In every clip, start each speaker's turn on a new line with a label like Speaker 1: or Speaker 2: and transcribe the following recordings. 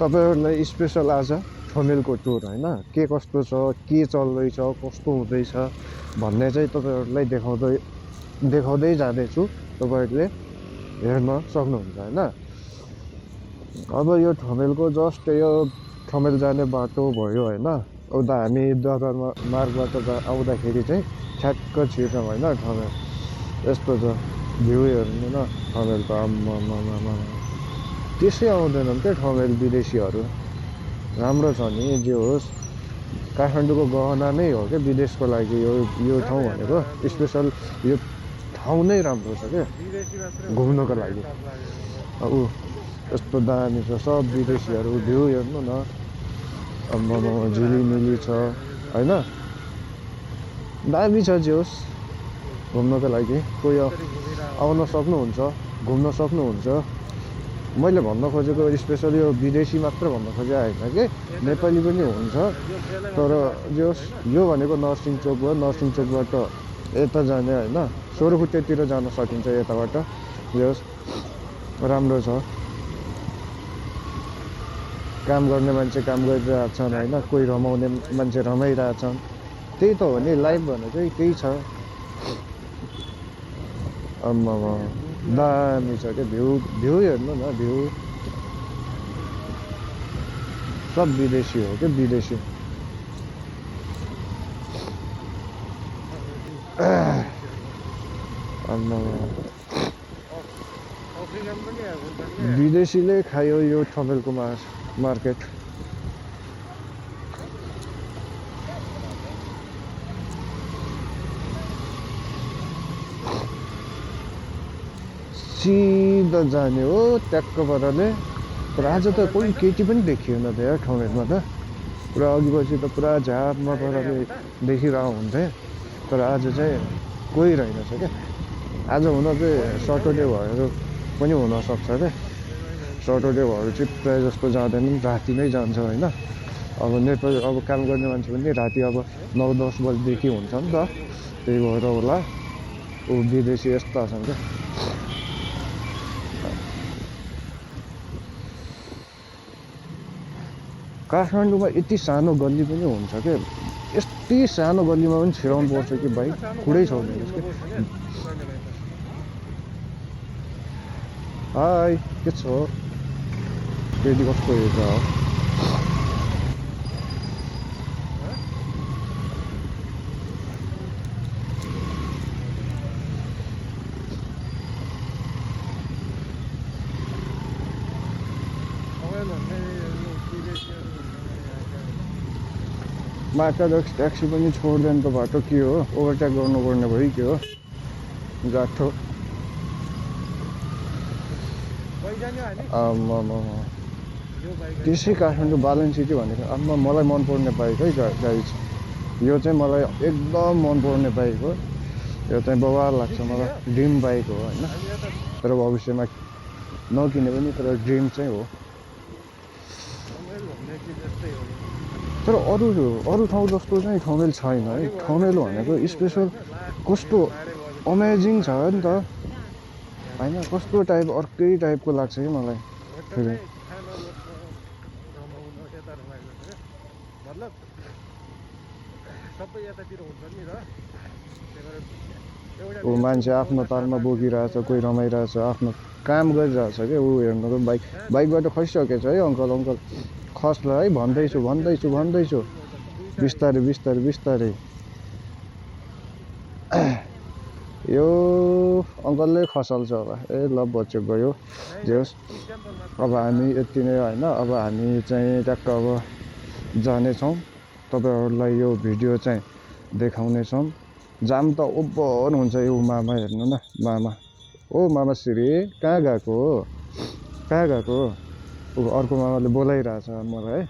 Speaker 1: तपाईहरुलाई स्पेशल आज ठमेलको टुर हैन के कस्तो छ के चल्दैछ कस्तो हुँदैछ भन्ने चाहिँ तपाईहरुलाई देखाउँदै जाँदैछु तपाईहरुले हेर्न सक्नुहुन्छ हैन अब यो ठमेलको जस्ट यो ठमेल जाने बाटो भयो हैन उता हामी दरबार मार्गबाट आउँदाखेरि चाहिँ ठ्याक्क छिर्छौं हैन ठमेल यस्तो छ भ्यू हेर्नु न ठमेलको आम्मामामा त्यसै आउँदैनन् के ठमेल विदेशीहरू राम्रो छ नि जे होस् काठमाडौँको गहना नै हो के विदेशको लागि यो ठाउँ भनेको स्पेशल यो ठाउँ नै राम्रो छ के घुम्नको लागि ऊ यस्तो दामी छ सब विदेशीहरू भ्यू हेर्नु न आम्मामा झिलिमिली छ हैन दामी छ जे होस् घुम्नको लागि कोही आउन सक्नुहुन्छ घुम्न सक्नुहुन्छ मैले भन्न खोजेको स्पेशली यो विदेशी मात्र भन्न खोजे हैन के नेपाली पनि हुन्छ तर यो भनेको नर्सिङ चोक हो नर्सिङ चोकबाट यता जाने हैन सोरखुट्टेतिर जान सकिन्छ यताबाट जस राम्रो छ काम गर्ने मान्छे काम गरिरहेछन् हैन कोही रमाउने मान्छे रमाइरहेछन् त्यही त हो नि लाइफ भनेको त्यही छ आम्मामा दामी छ के भ्यू हेर्नु न भ्यू सब विदेशी हो के विदेशी आम्मामा विदेशीले खायो यो ठमेलको मार्केट सिधा जाने हो ट्याक्क पाराले तर आज त कोही केटी पनि देखिएन त यार ठमेलमा त पुरा अघि पछि त पुरा झापमा पाराले देखिरहेको हुन्थे तर आज चाहिँ कोही रहेनछ क्या आज हुन चाहिँ सटरडे भएर पनि हुनसक्छ क्या सटरडे भएर चाहिँ प्रायः जस्तो जाँदैनन् राति नै जान्छ होइन अब नेपाली अब काम गर्ने मान्छे पनि राति अब 9-10 बजीदेखि हुन्छ नि त त्यही भएर होला ऊ विदेशी यस्ता छन् क्या काठमाडौँमा यति सानो गल्ली पनि हुन्छ के यति सानो गल्लीमा पनि छिराउनु पर्छ कि भाइ कुरै छैन के हाई के छ केटी कस्तो हेर्छ माटा ट्याक्सी पनि छोड्दैन त बाटो के हो ओभरटेक गर्नुपर्ने भयो के हो गाठो आम्मामा त्यसै काठमाडौँ बालन सिटी भनेको आम्मा मलाई मनपर्ने बाइक है गाडी छ यो चाहिँ मलाई एकदम मनपर्ने बाइक हो यो चाहिँ बवाल लाग्छ मलाई ड्रिम बाइक हो होइन तर भविष्यमा नकिने पनि तर ड्रिम चाहिँ हो तर अरू ठाउँ जस्तो चाहिँ ठमेल छैन है ठमेल भनेको स्पेसल कस्तो अमेजिङ छ नि त होइन कस्तो टाइप अर्कै टाइपको लाग्छ कि मलाई फेरि ऊ मान्छे आफ्नो तालमा बोकिरहेछ कोही रमाइरहेछ आफ्नो काम गरिरहेछ क्या ऊ हेर्नुको बाइकबाट खसिसकेछ है अङ्कल खस्ल है भन्दैछु बिस्तारै यो अङ्कलले खसाल्छ होला ए ल बच्चो गयो जे होस् अब हामी यति नै होइन अब हामी चाहिँ ट्याक्क अब जानेछौँ तपाईँहरूलाई यो भिडियो चाहिँ देखाउनेछौँ जाम त ओभर हुन्छ यो मामा हेर्नु न मामा ओ मामा श्री कहाँ गएको अर्को मामाले बोलाइरहेछ मलाई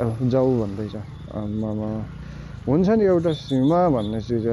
Speaker 1: है जाऊ भन्दैछ मामा हुन्छ नि एउटा सीमा भन्ने चिज